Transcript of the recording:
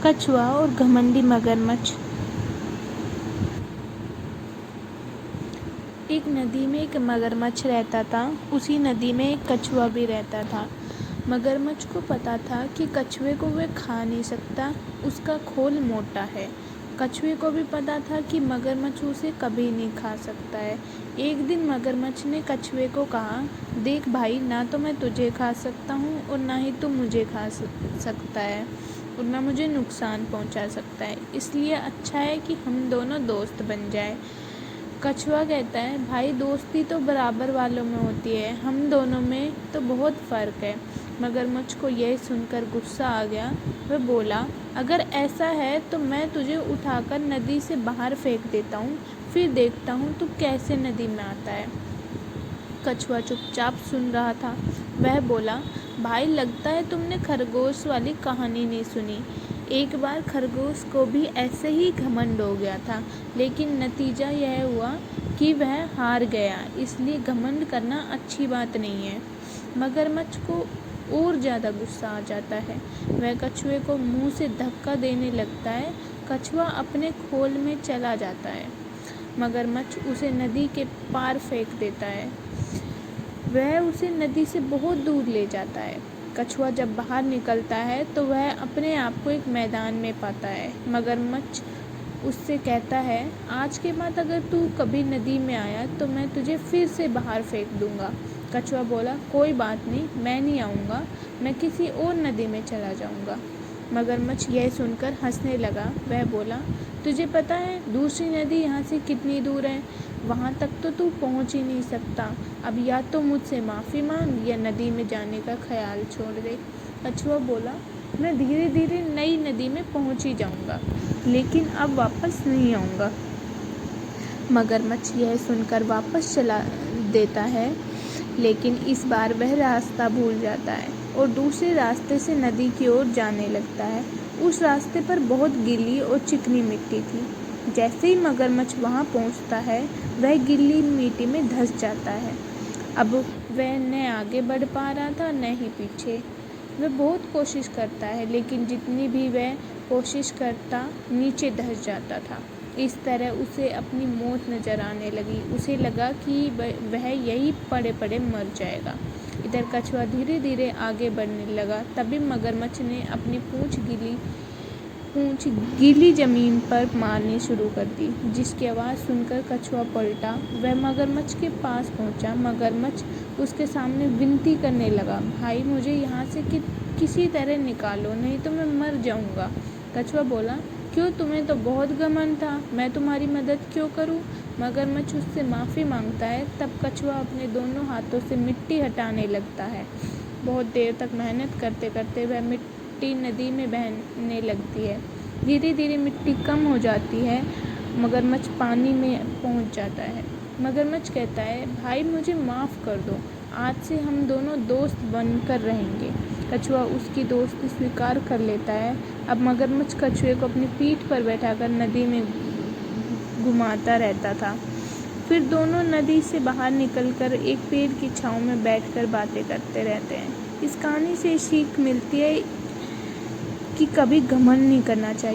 कछुआ और घमंडी मगरमच्छ। एक नदी में एक मगरमच्छ रहता था। उसी नदी में एक कछुआ भी रहता था। मगरमच्छ को पता था कि कछुए को वह खा नहीं सकता, उसका खोल मोटा है। कछुए को भी पता था कि मगरमच्छ उसे कभी नहीं खा सकता है। एक दिन मगरमच्छ ने कछुए को कहा, देख भाई, ना तो मैं तुझे खा सकता हूँ और ना ही तू मुझे खा सकता है और ना मुझे नुकसान पहुँचा सकता है, इसलिए अच्छा है कि हम दोनों दोस्त बन जाए। कछुआ कहता है, भाई दोस्ती तो बराबर वालों में होती है, हम दोनों में तो बहुत फ़र्क है। मगरमच्छ को यह सुनकर गुस्सा आ गया। वह बोला, अगर ऐसा है तो मैं तुझे उठाकर नदी से बाहर फेंक देता हूँ, फिर देखता हूँ तू कैसे नदी में आता है। कछुआ चुपचाप सुन रहा था। वह बोला, भाई लगता है तुमने खरगोश वाली कहानी नहीं सुनी। एक बार खरगोश को भी ऐसे ही घमंड हो गया था, लेकिन नतीजा यह हुआ कि वह हार गया, इसलिए घमंड करना अच्छी बात नहीं है। मगरमच्छ को और ज़्यादा गुस्सा आ जाता है। वह कछुए को मुंह से धक्का देने लगता है। कछुआ अपने खोल में चला जाता है। मगरमच्छ उसे नदी के पार फेंक देता है। वह उसे नदी से बहुत दूर ले जाता है। कछुआ जब बाहर निकलता है तो वह अपने आप को एक मैदान में पाता है। मगरमच्छ उससे कहता है, आज के बाद अगर तू कभी नदी में आया तो मैं तुझे फिर से बाहर फेंक दूंगा। कछुआ बोला, कोई बात नहीं, मैं नहीं आऊँगा, मैं किसी और नदी में चला जाऊँगा। मगरमच्छ यह सुनकर हंसने लगा। वह बोला, तुझे पता है दूसरी नदी यहाँ से कितनी दूर है? वहाँ तक तो तू पहुँच ही नहीं सकता। अब या तो मुझसे माफ़ी मांग या नदी में जाने का ख्याल छोड़ दे। कछुआ बोला, मैं धीरे धीरे नई नदी में पहुँच ही जाऊँगा, लेकिन अब वापस नहीं आऊँगा। मगरमच्छ यह सुनकर वापस चला देता है, लेकिन इस बार वह रास्ता भूल जाता है और दूसरे रास्ते से नदी की ओर जाने लगता है। उस रास्ते पर बहुत गीली और चिकनी मिट्टी थी। जैसे ही मगरमच्छ वहाँ पहुँचता है, वह गीली मिट्टी में धंस जाता है। अब वह न आगे बढ़ पा रहा था न ही पीछे। वह बहुत कोशिश करता है, लेकिन जितनी भी वह कोशिश करता, नीचे धंस जाता था। इस तरह उसे अपनी मौत नज़र आने लगी। उसे लगा कि वह यहीं पड़े पड़े मर जाएगा। इधर कछुआ धीरे धीरे आगे बढ़ने लगा। तभी मगरमच्छ ने अपनी पूँछ गीली ज़मीन पर मारनी शुरू कर दी, जिसकी आवाज़ सुनकर कछुआ पलटा। वह मगरमच्छ के पास पहुंचा। मगरमच्छ उसके सामने विनती करने लगा, भाई मुझे यहाँ से किसी तरह निकालो, नहीं तो मैं मर जाऊँगा। कछुआ बोला, क्यों, तुम्हें तो बहुत घमंड था, मैं तुम्हारी मदद क्यों करूं? मगरमच्छ उससे माफ़ी मांगता है। तब कछुआ अपने दोनों हाथों से मिट्टी हटाने लगता है। बहुत देर तक मेहनत करते करते वह मिट्टी नदी में बहने लगती है। धीरे धीरे मिट्टी कम हो जाती है। मगरमच्छ पानी में पहुंच जाता है। मगरमच्छ कहता है, भाई मुझे माफ़ कर दो, आज से हम दोनों दोस्त बनकर रहेंगे। कछुआ उसकी दोस्ती स्वीकार कर लेता है। अब मगरमच्छ कछुए को अपनी पीठ पर बैठाकर नदी में घुमाता रहता था। फिर दोनों नदी से बाहर निकलकर एक पेड़ की छांव में बैठकर बातें करते रहते हैं। इस कहानी से सीख मिलती है कि कभी घमंड नहीं करना चाहिए।